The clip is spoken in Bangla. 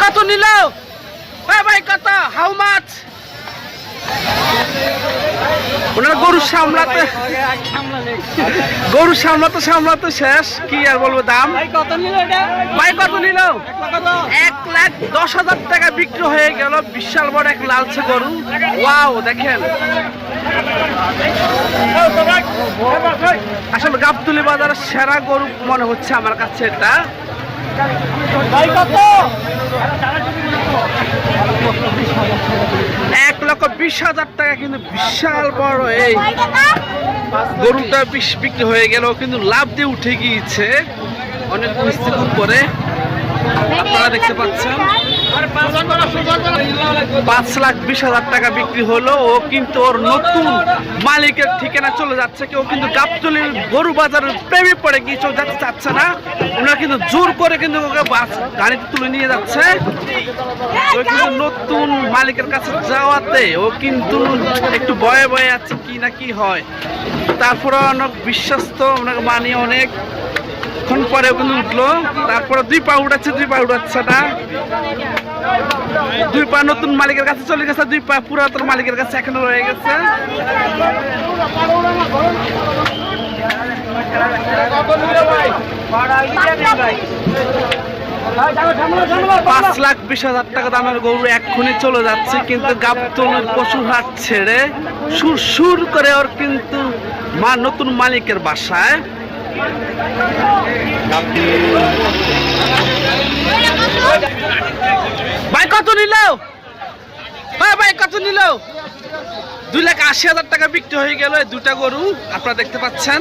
কত নিল? ভাই কত? How much? ওনারা গরু সামলাতে সামলাতে শেষ, কি আর বলবো দাম। ভাই কত নিল? 1,10,000 টাকা বিক্রি হয়ে গেল। বিশাল বড় এক লালচে গরু। ওয়াও, দেখেন আসলে গাবতলী বাজারের সেরা গরু মনে হচ্ছে আমার কাছে এটা। 1,20,000 টাকা, কিন্তু বিশাল বড় এই গরুটা বিক্রি হয়ে গেল, কিন্তু লাভ দিয়ে উঠে গিয়েছে অনেক পরিস্থিতির উপরে। আপনারা দেখতে পাচ্ছেন 5,20,000 টাকা বিক্রি হলো। ও কিন্তু ওর নতুন মালিকের ঠিকানা চলে যাচ্ছে। কেউ কিন্তু গাবতলীর গরু বাজারের প্রেমে পড়ে গিয়ে চলে যেতে চাচ্ছে না। ওনারা কিন্তু জোর করে কিন্তু ওকে গাড়িতে তুলে নিয়ে যাচ্ছে। ও কিন্তু নতুন মালিকের কাছে যাওয়াতে ও কিন্তু একটু ভয়ে ভয়ে আছে কি না কি হয়। তারপরে অনেক বিশ্বস্ত, ওনাকে মানিয়ে অনেক পরে কিন্তু উঠলো। তারপরে 2 পা উঠাচ্ছে, 2 পা উঠাচ্ছে না। 2 পা নতুন মালিকের কাছে চলে গেছে, 2 পা পুরাতন মালিকের কাছে এখনো রয়ে গেছে। 5,20,000 টাকা দামের গরু এক্ষুনি চলে যাচ্ছে, কিন্তু গাবতলীর পশুর হাট ছেড়ে সুর করে ওর কিন্তু নতুন মালিকের বাসায়। ভাই কত নিল? ভাই কত নিল? 2,80,000 টাকা বিক্রি হয়ে গেল এই দুটা গরু। আপনারা দেখতে পাচ্ছেন।